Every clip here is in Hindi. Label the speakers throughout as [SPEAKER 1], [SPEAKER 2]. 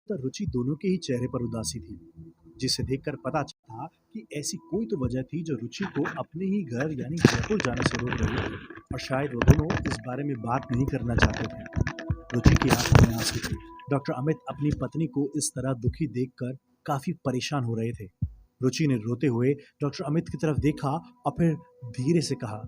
[SPEAKER 1] पर रुचि दोनों के ही चेहरे पर उदासी थी, जिसे देखकर पता चला कि ऐसी कोई तो वजह थी जो रुचि को अपने ही घर यानी जयपुर जाने से रोक रही थी, और शायद वो दोनों इस बारे में बात नहीं करना चाहते थे। रुचि की आंखों में आंसू थे। डॉक्टर अमित अपनी पत्नी को इस तरह दुखी देखकर काफी परेशान हो रहे थे। रुचि ने रोते हुए डॉक्टर अमित की तरफ देखा और फिर धीरे से कहा,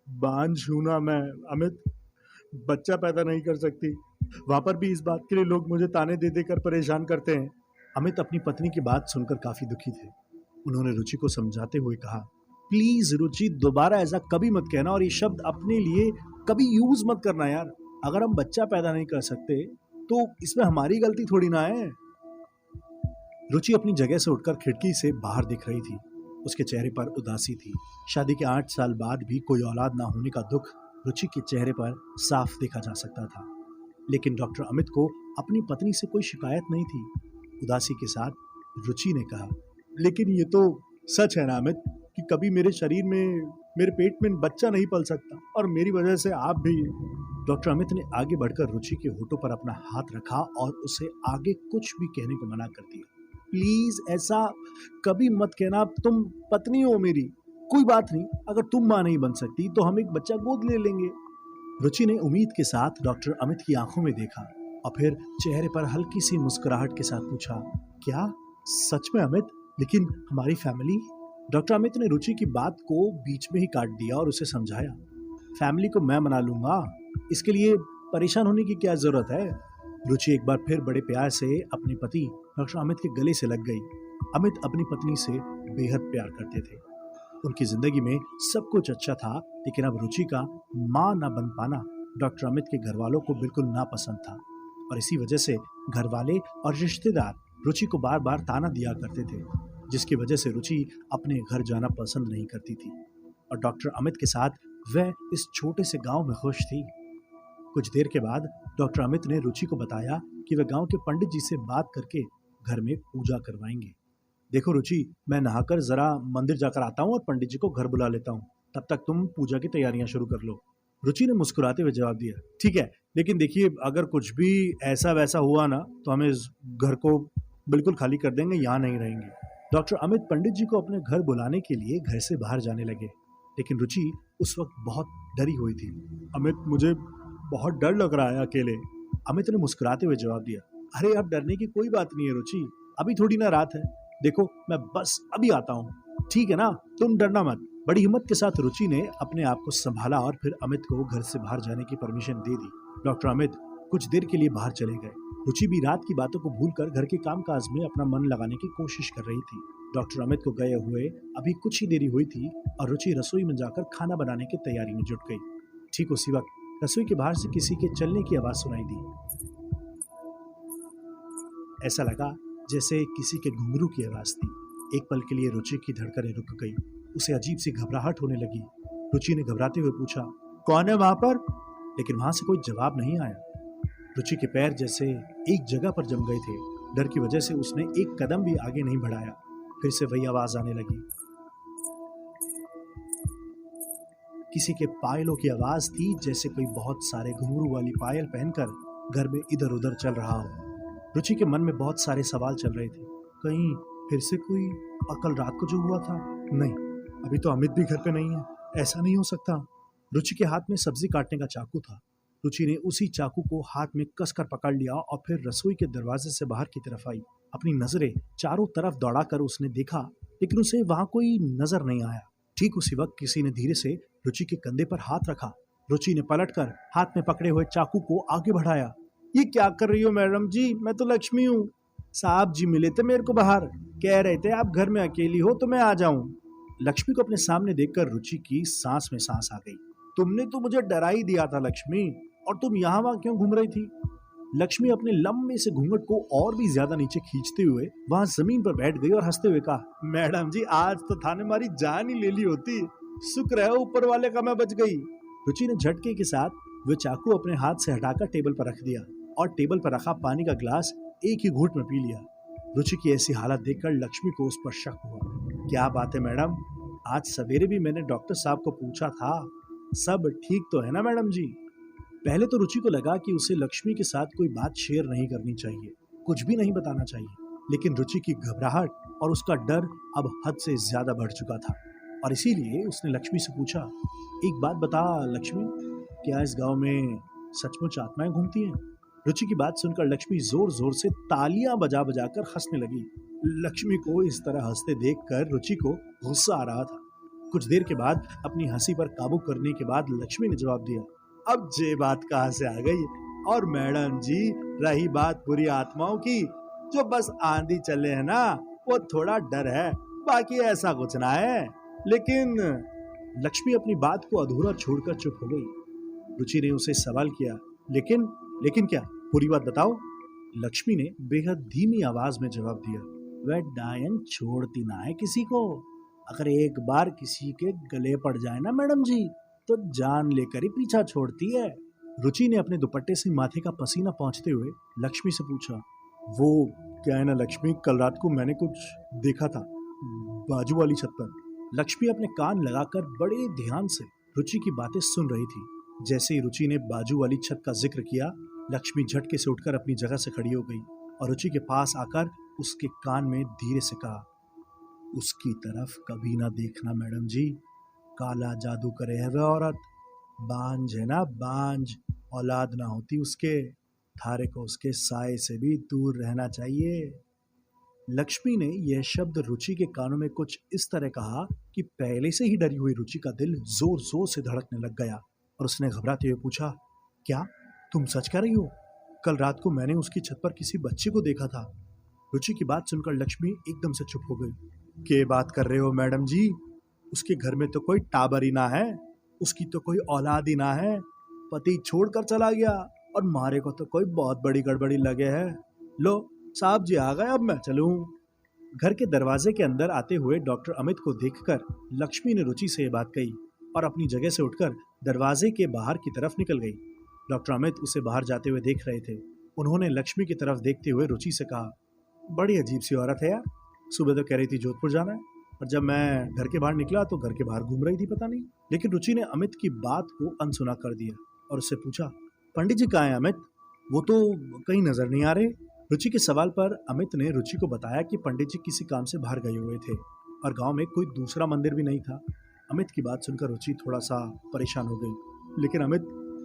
[SPEAKER 1] बांझ हूं ना मैं अमित, बच्चा पैदा नहीं कर सकती। वहां पर भी इस बात के लिए लोग मुझे ताने दे देकर परेशान करते हैं। अमित अपनी पत्नी की बात सुनकर काफी दुखी थे। उन्होंने रुचि को समझाते हुए कहा, प्लीज रुचि, दोबारा ऐसा कभी मत कहना और ये शब्द अपने लिए कभी यूज मत करना यार। अगर हम बच्चा पैदा नहीं कर सकते तो इसमें हमारी गलती थोड़ी ना है। रुचि अपनी जगह से उठकर खिड़की से बाहर दिख रही थी। उसके चेहरे पर उदासी थी। शादी के 8 साल बाद भी कोई औलाद ना होने का दुख रुचि के चेहरे पर साफ देखा जा सकता था। लेकिन डॉक्टर अमित को अपनी पत्नी से कोई शिकायत नहीं थी। उदासी के साथ रुचि ने कहा, लेकिन ये तो सच है ना अमित कि कभी मेरे शरीर में, मेरे पेट में बच्चा नहीं पल सकता, और मेरी वजह से आप भी। डॉक्टर अमित ने आगे बढ़कर रुचि के होठों पर अपना हाथ रखा और उसे आगे कुछ भी कहने को मना कर दिया। प्लीज ऐसा कभी मत कहना, तुम पत्नी हो मेरी। कोई बात नहीं, अगर तुम मां नहीं बन सकती तो हम एक बच्चा गोद ले लेंगे। रुचि ने उम्मीद के साथ डॉक्टर अमित की आंखों में देखा और फिर चेहरे पर हल्की सी मुस्कुराहट के साथ पूछा, क्या सच में अमित? लेकिन हमारी फैमिली? डॉक्टर अमित ने रुचि की बात को बीच में ही काट दिया और उसे समझाया, फैमिली को मैं मना लूंगा, इसके लिए परेशान होने की क्या जरूरत है। रुचि एक बार फिर बड़े प्यार से अपने पति डॉक्टर अमित के गले से लग गई। अमित अपनी पत्नी से बेहद प्यार करते थे। उनकी जिंदगी में सब कुछ अच्छा था, लेकिन अब रुचि का मां न बन पाना डॉक्टर अमित के घर वालों को बिल्कुल नापसंद था, और इसी वजह से घर वाले और रिश्तेदार रुचि को बार बार ताना दिया करते थे, जिसकी वजह से रुचि अपने घर जाना पसंद नहीं करती थी, और डॉक्टर अमित के साथ वह इस छोटे से गांव में खुश थी। कुछ देर के बाद डॉक्टर अमित ने रुचि को बताया कि वह गांव के पंडित जी से बात करके घर में पूजा करवाएंगे। देखो रुचि, मैं नहाकर जरा मंदिर जाकर आता हूँ और पंडित जी को घर बुला लेता हूँ, तब तक तुम पूजा की तैयारियां शुरू कर लो। रुचि ने मुस्कुराते हुए जवाब दिया, ठीक है, लेकिन देखिए अगर कुछ भी ऐसा वैसा हुआ ना तो हमें इस घर को बिल्कुल खाली कर देंगे, यहाँ नहीं रहेंगे। डॉक्टर अमित पंडित जी को अपने घर बुलाने के लिए घर से बाहर जाने लगे, लेकिन रुचि उस वक्त बहुत डरी हुई थी। अमित, मुझे बहुत डर लग रहा है अकेले। अमित ने मुस्कुराते हुए जवाब दिया, अरे अब डरने की कोई बात नहीं है रुचि, अभी थोड़ी ना रात है, देखो मैं बस अभी आता हूँ, ठीक है ना, तुम डरना मत। बड़ी हिम्मत के साथ रुचि ने अपने आप को संभाला और फिर अमित को घर से बाहर जाने की परमिशन दे दी। डॉक्टर अमित कुछ देर के लिए बाहर चले गए। रुचि भी रात की बातों को भूलकर घर के कामकाज में अपना मन लगाने की कोशिश कर रही थी। डॉक्टर अमित को गए हुए अभी कुछ ही देरी हुई थी और रुचि रसोई में जाकर खाना बनाने की तैयारी में जुट गई। ठीक उसी वक्त रसोई के बाहर से किसी के चलने की आवाज सुनाई दी। ऐसा लगा जैसे किसी के घुंघरू की आवाज थी। एक पल के लिए रुचि की धड़कनें रुक गई। उसे अजीब सी घबराहट होने लगी। रुचि ने घबराते हुए पूछा, कौन है वहां पर? लेकिन वहां से कोई जवाब नहीं आया। रुचि के पैर जैसे एक जगह पर जम गए थे। डर की वजह से उसने एक कदम भी आगे नहीं बढ़ाया। फिर से वही आवाज आने लगी। किसी के पायलों की आवाज थी, जैसे कोई बहुत सारे घुंघरू वाली पायल पहनकर घर में इधर उधर चल रहा हो। रुचि के मन में बहुत सारे सवाल चल रहे थे। कहीं फिर से कोई, और कल रात को जो हुआ था, नहीं, अभी तो अमित भी घर पे नहीं है, ऐसा नहीं हो सकता। रुचि के हाथ में सब्जी काटने का चाकू था। रुचि ने उसी चाकू को हाथ में कसकर पकड़ लिया और फिर रसोई के दरवाजे से बाहर की तरफ आई। अपनी नजरें चारों तरफ दौड़ाकर उसने देखा, लेकिन उसे वहां कोई नजर नहीं आया। ठीक उसी वक्त किसी ने धीरे से रुचि के कंधे पर हाथ रखा। रुचि ने पलटकर हाथ में पकड़े हुए चाकू को आगे बढ़ाया। ये क्या कर रही हो मैडम जी? मैं तो लक्ष्मी हूँ। साहब जी मिले थे मेरे को बाहर, कह रहे थे आप घर में अकेली हो तो मैं आ जाऊं। लक्ष्मी को अपने सामने देखकर रुचि की सांस में सांस आ गई। तुमने तो मुझे डरा ही दिया था लक्ष्मी, और तुम यहाँ वहां क्यों घूम रही थी? लक्ष्मी अपने लंबे से घूंघट को और भी ज्यादा नीचे खींचते हुए वहां जमीन पर बैठ गई और हंसते हुए कहा, मैडम जी आज तो थाने मारी जान ही ले ली होती, शुक्र है ऊपर वाले का मैं बच गई। रुचि ने झटके के साथ वह चाकू अपने हाथ से हटाकर टेबल पर रख दिया और टेबल पर रखा पानी का ग्लास एक ही घूंट में पी लिया। रुचि की ऐसी हालत देखकर लक्ष्मी को उस पर शक हुआ। क्या बात है मैडम, आज सवेरे भी मैंने डॉक्टर साहब को पूछा था, सब ठीक तो है ना मैडम जी? पहले तो रुचि को लगा कि उसे लक्ष्मी के साथ कोई बात शेयर नहीं करनी चाहिए। कुछ भी नहीं बताना चाहिए। लेकिन रुचि की घबराहट और उसका डर अब हद से ज्यादा बढ़ चुका था, और इसीलिए उसने लक्ष्मी से पूछा, एक बात बता लक्ष्मी, क्या इस गांव में सचमुच आत्माएं घूमती हैं? रुचि की बात सुनकर लक्ष्मी जोर जोर से तालियां बजा बजा कर हंसने लगी। लक्ष्मी को इस तरह हंसते देखकर रुचि को गुस्सा आ रहा था। कुछ देर के बाद अपनी हंसी पर काबू करने के बाद लक्ष्मी ने जवाब दिया, अब ये बात कहाँ से आ गई? और मैडम जी, रही बात बुरी आत्माओं की, जो बस आंधी चले है ना, वो थोड़ा डर है, बाकी ऐसा कुछ ना है। लेकिन लक्ष्मी अपनी बात को अधूरा छोड़कर चुप हो गई। रुचि ने उसे सवाल किया, लेकिन लेकिन क्या? पूरी बात बताओ। लक्ष्मी ने बेहद धीमी आवाज में जवाब दिया, वह डायन छोड़ती ना है किसी को। अगर एक बार किसी के गले पड़ जाए ना मैडम जी, तो जान लेकर ही पीछा छोड़ती है। रुचि ने अपने दुपट्टे से माथे का पसीना पोंछते हुए लक्ष्मी से पूछा, वो क्या है ना लक्ष्मी, कल रात को मैंने कुछ देखा था बाजू वाली छत पर। लक्ष्मी अपने कान लगाकर बड़े ध्यान से रुचि की बातें सुन रही थी। जैसे ही रुचि ने बाजू वाली छत का जिक्र किया, लक्ष्मी झटके से उठकर अपनी जगह से खड़ी हो गई और रुचि के पास आकर उसके कान में धीरे से कहा, उसकी तरफ कभी ना देखना मैडम जी, काला जादू करे है वह औरत, बांझ है ना, बांझ, औलाद ना होती उसके, थारे को उसके साए से भी दूर रहना चाहिए। लक्ष्मी ने यह शब्द रुचि के कानों में कुछ इस तरह कहा कि पहले से ही डरी हुई रुचि का दिल जोर जोर से धड़कने लग गया और उसने घबराते हुए पूछा, क्या तुम सच कह रही हो? कल रात को मैंने उसकी छत पर किसी बच्चे को देखा था। रुचि की बात सुनकर लक्ष्मी एकदम से चुप हो गई। क्या बात कर रहे हो मैडम जी? उसके घर में तो कोई टाबर ही ना है, उसकी तो कोई औलाद ही ना है, पति छोड़कर चला गया और मारे को तो कोई बहुत बड़ी गड़बड़ी लगे है। लो साहब जी आ गए, अब मैं चलूं। घर के दरवाजे के अंदर आते हुए डॉक्टर अमित को देखकर लक्ष्मी ने रुचि से ये बात कही और अपनी जगह से उठकर दरवाजे के बाहर की तरफ निकल गई। डॉक्टर अमित उसे बाहर जाते हुए देख रहे थे। उन्होंने लक्ष्मी की तरफ देखते हुए रुचि से कहा, बड़ी अजीब सी औरत है यार, सुबह तो कह रही थी जोधपुर जाना है, और जब मैं घर के बाहर निकला तो घर के बाहर घूम रही थी, पता नहीं। लेकिन रुचि ने अमित की बात को अनसुना कर दिया और उससे पूछा, पंडित जी कहाँ हैं अमित? वो तो कहीं नजर नहीं आ रहे। रुचि के सवाल पर अमित ने रुचि को बताया कि पंडित जी किसी काम से बाहर गए हुए थे और गांव में कोई दूसरा मंदिर भी नहीं था। अमित की बात सुनकर रुचि थोड़ा सा परेशान हो गई। लेकिन अमित,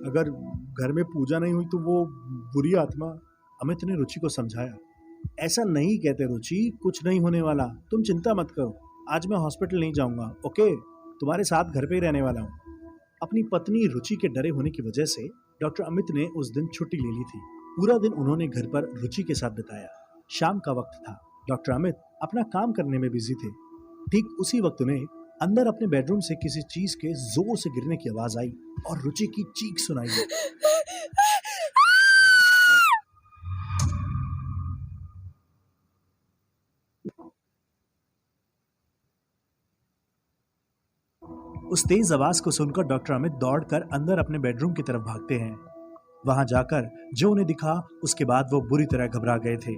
[SPEAKER 1] अगर घर में पूजा नहीं हुई तो वो बुरी आत्मा। अमित ने रुचि को समझाया, ऐसा नहीं कहते रुचि, कुछ नहीं होने वाला, तुम चिंता मत करो। आज मैं हॉस्पिटल नहीं जाऊंगा, ओके? तुम्हारे साथ घर पे ही रहने वाला हूँ। अपनी पत्नी रुचि के डरे होने की वजह से डॉक्टर अमित ने उस दिन छुट्टी ले ली थी। पूरा दिन उन्होंने घर पर रुचि के साथ बिताया। शाम का वक्त था। डॉक्टर अमित अपना काम करने में बिजी थे। ठीक उसी वक्त उन्हें अंदर अपने बेडरूम से किसी चीज के जोर से गिरने की आवाज आई और रुचि की चीख सुनाई दी। उस तेज आवाज को सुनकर डॉक्टर अमित दौड़कर अंदर अपने बेडरूम की तरफ भागते हैं। वहां जाकर जो उन्हें दिखा, उसके बाद वो बुरी तरह घबरा गए थे।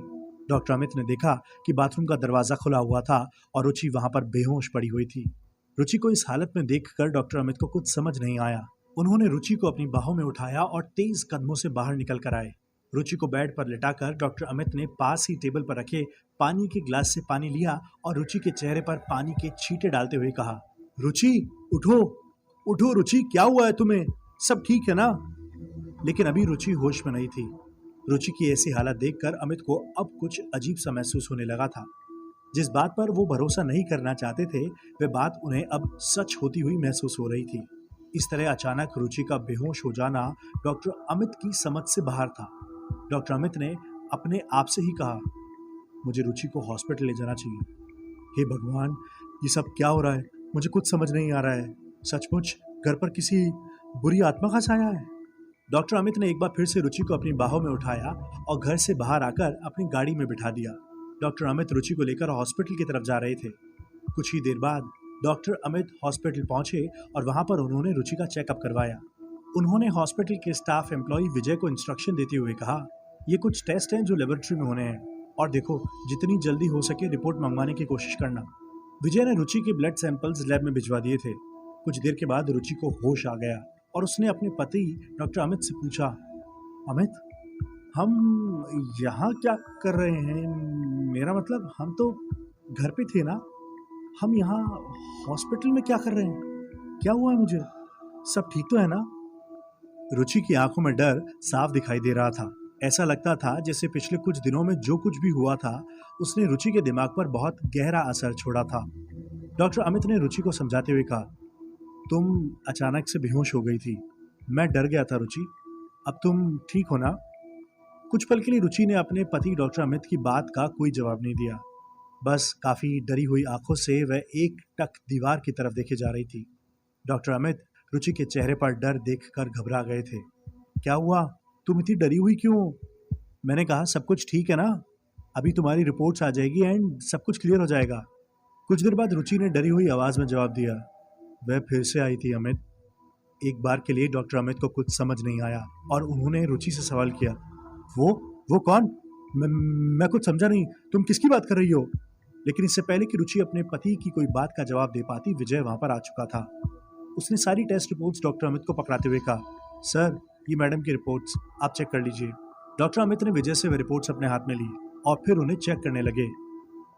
[SPEAKER 1] डॉक्टर अमित ने देखा कि बाथरूम का दरवाजा खुला हुआ था और रुचि वहां पर बेहोश पड़ी हुई थी। रुचि को इस हालत में देखकर डॉक्टर अमित को कुछ समझ नहीं आया। उन्होंने रुचि को अपनी बाहों में उठाया और तेज कदमों से बाहर निकल कर आए। रुचि को बेड पर लिटाकर डॉक्टर अमित ने पास ही टेबल पर रखे पानी के गिलास से पानी लिया और रुचि के चेहरे पर पानी के छींटे डालते हुए कहा, रुचि उठो, उठो रुचि, क्या हुआ है तुम्हें? सब ठीक है ना? लेकिन अभी रुचि होश में नहीं थी। रुचि की ऐसी हालत देखकर अमित को अब कुछ अजीब सा महसूस होने लगा था। जिस बात पर वो भरोसा नहीं करना चाहते थे, वह बात उन्हें अब सच होती हुई महसूस हो रही थी। इस तरह अचानक रुचि का बेहोश हो जाना डॉक्टर अमित की समझ से बाहर था। डॉक्टर अमित ने अपने आप से ही कहा, मुझे रुचि को हॉस्पिटल ले जाना चाहिए। हे भगवान, ये सब क्या हो रहा है? मुझे कुछ समझ नहीं आ रहा है। सचमुच घर पर किसी बुरी आत्मा का साया है? डॉक्टर अमित ने एक बार फिर से रुचि को अपनी बाहों में उठाया और घर से बाहर आकर अपनी गाड़ी में बिठा दिया। डॉक्टर अमित रुचि को लेकर हॉस्पिटल की तरफ जा रहे थे। कुछ ही देर बाद डॉक्टर अमित हॉस्पिटल पहुंचे और वहां पर उन्होंने रुचि का चेकअप करवाया। उन्होंने हॉस्पिटल के स्टाफ एम्प्लॉय विजय को इंस्ट्रक्शन देते हुए कहा, ये कुछ टेस्ट हैं जो लेबोरेटरी में होने हैं, और देखो जितनी जल्दी हो सके रिपोर्ट मंगवाने की कोशिश करना। विजय ने रुचि के ब्लड सैंपल्स लैब में भिजवा दिए थे। कुछ देर के बाद रुचि को होश आ गया और उसने अपने पति डॉक्टर अमित से पूछा, अमित, हम यहाँ क्या कर रहे हैं? मेरा मतलब हम तो घर पे थे ना? हम यहाँ हॉस्पिटल में क्या कर रहे हैं? क्या हुआ है मुझे? सब ठीक तो है ना? रुचि की आंखों में डर साफ दिखाई दे रहा था। ऐसा लगता था जैसे पिछले कुछ दिनों में जो कुछ भी हुआ था, उसने रुचि के दिमाग पर बहुत गहरा असर छोड़ा था। डॉक्टर अमित ने रुचि को समझाते हुए कहा, तुम अचानक से बेहोश हो गई थी। मैं डर गया था रुचि। अब तुम ठीक हो ना? कुछ पल के लिए रुचि ने अपने पति डॉक्टर अमित की बात का कोई जवाब नहीं दिया। बस काफी डरी हुई आंखों से वह एक टक दीवार की तरफ देखे जा रही थी। डॉक्टर अमित रुचि के चेहरे पर डर देखकर घबरा गए थे। क्या हुआ? तुम इतनी डरी हुई क्यों? मैंने कहा सब कुछ ठीक है ना? अभी तुम्हारी रिपोर्ट्स आ जाएगी एंड सब कुछ क्लियर हो जाएगा। कुछ देर बाद रुचि ने डरी हुई आवाज में जवाब दिया। वह फिर से आई थी अमित। एक बार के लिए डॉक्टर अमित को कुछ समझ नहीं आया और उन्होंने रुचि से सवाल किया, वो वो कौन? मैं, मैं कुछ समझा नहीं। तुम किसकी बात कर रही हो? लेकिन इससे पहले कि रुचि अपने पति की कोई बात का जवाब दे पाती, विजय वहां पर आ चुका था। उसने सारी टेस्ट रिपोर्ट्स डॉक्टर अमित को पकड़ाते हुए कहा, सर ये मैडम की रिपोर्ट्स, आप चेक कर लीजिए। डॉक्टर अमित ने विजय से वे रिपोर्ट्स अपने हाथ में ली और फिर उन्हें चेक करने लगे।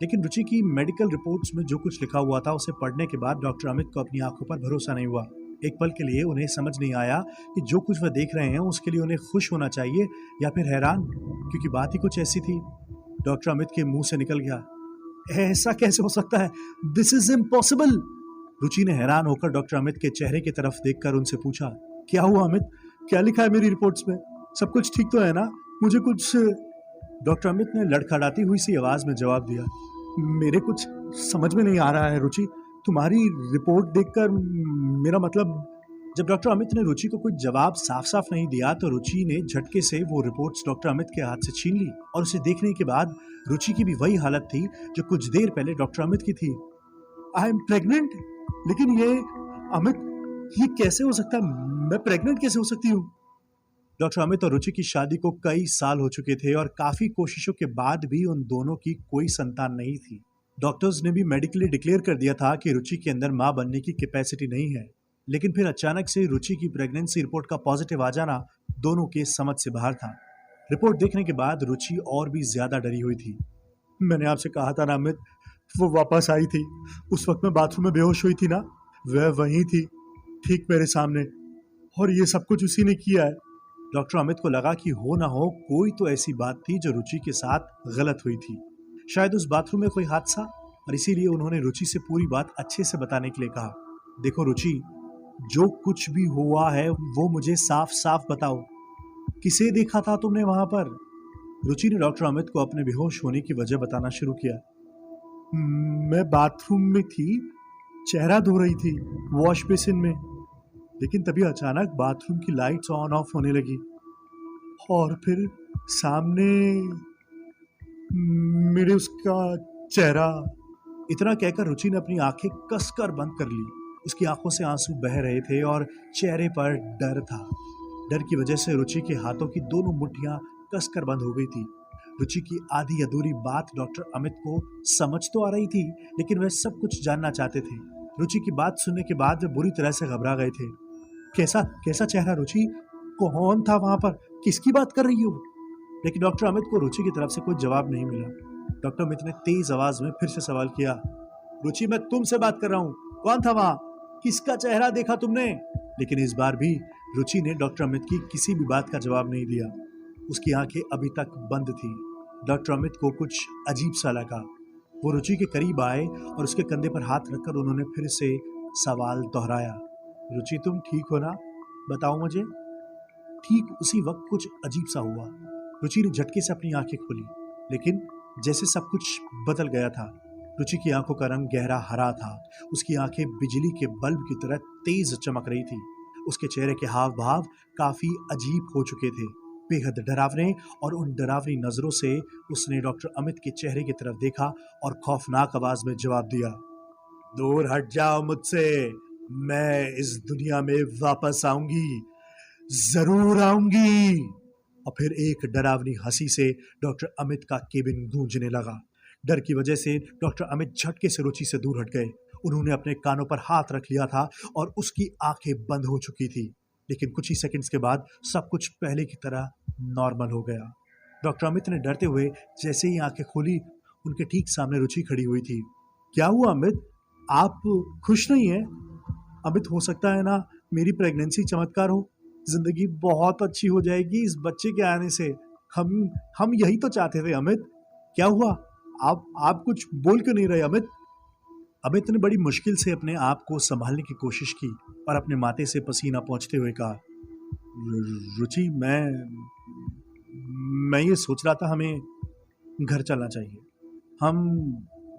[SPEAKER 1] लेकिन रुचि की मेडिकल रिपोर्ट्स में जो कुछ लिखा हुआ था उसे पढ़ने के बाद डॉक्टर अमित को अपनी आंखों पर भरोसा नहीं हुआ। एक पल के लिए उन्हें समझ नहीं आया कि जो कुछ वह देख रहे हैं उसके लिए उन्हें खुश होना चाहिए या फिर हैरान, क्योंकि बात ही कुछ ऐसी थी। डॉक्टर अमित के मुंह से निकल गया, ऐसा कैसे हो सकता है? This is impossible. रुचि ने हैरान होकर डॉक्टर अमित के चेहरे की तरफ देखकर उनसे पूछा, क्या हुआ अमित? क्या लिखा है मेरी रिपोर्ट्स में? सब कुछ ठीक तो है ना? मुझे कुछ। डॉक्टर अमित ने लड़खड़ाती हुई सी आवाज में जवाब दिया, मेरे कुछ समझ में नहीं आ रहा है रुचि। तुम्हारी रिपोर्ट देखकर मेरा मतलब। जब डॉक्टर अमित ने रुचि को कोई जवाब साफ साफ नहीं दिया तो रुचि ने झटके से वो रिपोर्ट्स डॉक्टर अमित के हाथ से छीन ली और उसे देखने के बाद रुचि की भी वही हालत थी जो कुछ देर पहले डॉक्टर अमित की थी। I am pregnant. लेकिन ये अमित, ये कैसे हो सकता है? मैं प्रेग्नेंट कैसे हो सकती हूँ? डॉक्टर अमित और रुचि की शादी को कई साल हो चुके थे और काफी कोशिशों के बाद भी उन दोनों की कोई संतान नहीं थी। डॉक्टर्स ने भी मेडिकली डिक्लेयर कर दिया था कि रुचि के अंदर मां बनने की कैपेसिटी नहीं है। लेकिन फिर अचानक से रुचि की प्रेगनेंसी रिपोर्ट का पॉजिटिव आ जाना दोनों के समझ से बाहर था। रिपोर्ट देखने के बाद रुचि और भी ज्यादा डरी हुई थी। मैंने आपसे कहा था ना अमित, वो वापस आई थी। उस वक्त मैं बाथरूम में बेहोश हुई थी ना, वह वहीं थी, ठीक मेरे सामने। और ये सब कुछ उसी ने किया है। डॉक्टर अमित को लगा कि हो ना हो कोई तो ऐसी बात थी जो रुचि के साथ गलत हुई थी। शायद उस बाथरूम में कोई हादसा, और इसीलिए उन्होंने रुचि से पूरी बात अच्छे से बताने के लिए कहा, देखो रुचि, जो कुछ भी हुआ है वो मुझे साफ साफ बताओ। किसे देखा था तुमने वहां पर? रुचि ने डॉक्टर अमित को अपने बेहोश होने की वजह बताना शुरू किया। मैं बाथरूम में थी, चेहरा धो रही थी वॉश बेसिन में। लेकिन तभी अचानक बाथरूम की लाइट्स ऑन ऑफ होने लगी और फिर सामने मेरे उसका चेहरा। इतना कहकर रुचि ने अपनी आंखें कसकर बंद कर ली। उसकी आंखों से आंसू बह रहे थे और चेहरे पर डर था। डर की वजह से रुचि के हाथों की दोनों मुट्ठियां कसकर बंद हो गई थी। रुचि की आधी अधूरी बात डॉक्टर अमित को समझ तो आ रही थी, लेकिन वह सब कुछ जानना चाहते थे। रुचि की बात सुनने के बाद वे बुरी तरह से घबरा गए थे। कैसा कैसा चेहरा रुचि? कौन था वहां पर? किसकी बात कर रही हो? लेकिन डॉक्टर अमित को रुचि की तरफ से कोई जवाब नहीं मिला। डॉक्टर अमित ने तेज आवाज में फिर से सवाल किया, रुचि मैं तुमसे बात कर रहा हूँ, कौन था वहां? किसका चेहरा देखा तुमने? लेकिन इस बार भी रुचि ने डॉक्टर अमित की किसी भी बात का जवाब नहीं दिया। उसकी आंखें अभी तक बंद थी। डॉक्टर अमित को कुछ अजीब सा लगा। वो रुचि के करीब आए और उसके कंधे पर हाथ रखकर उन्होंने फिर से सवाल दोहराया, रुचि तुम ठीक हो ना? बताओ मुझे। ठीक उसी वक्त कुछ अजीब सा हुआ। रुचि ने झटके से अपनी आंखें खोली, लेकिन जैसे सब कुछ बदल गया था। रुचि की आंखों का रंग गहरा हरा था। उसकी आंखें बिजली के बल्ब की तरह तेज चमक रही थी। उसके चेहरे के हाव भाव काफी अजीब हो चुके थे, बेहद डरावने, और उन डरावनी नजरों से उसने डॉक्टर अमित के चेहरे की तरफ देखा और खौफनाक आवाज में जवाब दिया, दूर हट जाओ मुझसे। मैं इस दुनिया में वापस आऊंगी, जरूर आऊंगी। और फिर एक डरावनी हंसी से डॉक्टर अमित का केबिन गूंजने लगा। डर की वजह से डॉक्टर अमित झटके से रुचि से दूर हट गए। उन्होंने अपने कानों पर हाथ रख लिया था और उसकी आंखें बंद हो चुकी थी। लेकिन कुछ ही सेकंड्स के बाद सब कुछ पहले की तरह नॉर्मल हो गया। डॉक्टर अमित ने डरते हुए जैसे ही आंखें खोली, उनके ठीक सामने रुचि खड़ी हुई थी। क्या हुआ अमित? आप खुश नहीं हैं? अमित, हो सकता है ना मेरी प्रेगनेंसी चमत्कार हो। जिंदगी बहुत अच्छी हो जाएगी इस बच्चे के आने से। हम यही तो चाहते थे अमित। क्या हुआ? आप कुछ बोल क्यों नहीं रहे अमित? अमित ने बड़ी मुश्किल से अपने आप को संभालने की कोशिश की और अपने माथे से पसीना पोंछते हुए कहा, रुचि, मैं ये सोच रहा था हमें घर चलना चाहिए। हम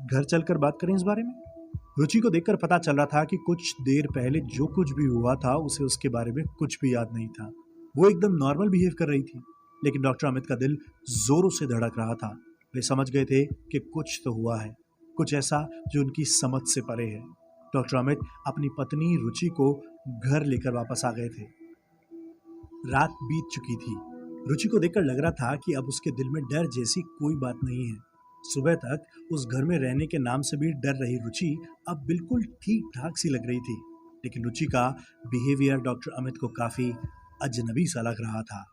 [SPEAKER 1] घर चलकर बात करें इस बारे में। रुचि को देखकर पता चल रहा था कि कुछ देर पहले जो कुछ भी हुआ था उसे उसके बारे में कुछ भी याद नहीं था। वो एकदम नॉर्मल बिहेव कर रही थी, लेकिन डॉक्टर अमित का दिल जोरों से धड़क रहा था। वे समझ गए थे कि कुछ तो हुआ है, कुछ ऐसा जो उनकी समझ से परे है। डॉक्टर अमित अपनी पत्नी रुचि को घर लेकर वापस आ गए थे। रात बीत चुकी थी। रुचि को देखकर लग रहा था कि अब उसके दिल में डर जैसी कोई बात नहीं है। सुबह तक उस घर में रहने के नाम से भी डर रही रुचि अब बिल्कुल ठीक ठाक सी लग रही थी। लेकिन रुचि का बिहेवियर डॉक्टर अमित को काफी अजनबी सा लग रहा था।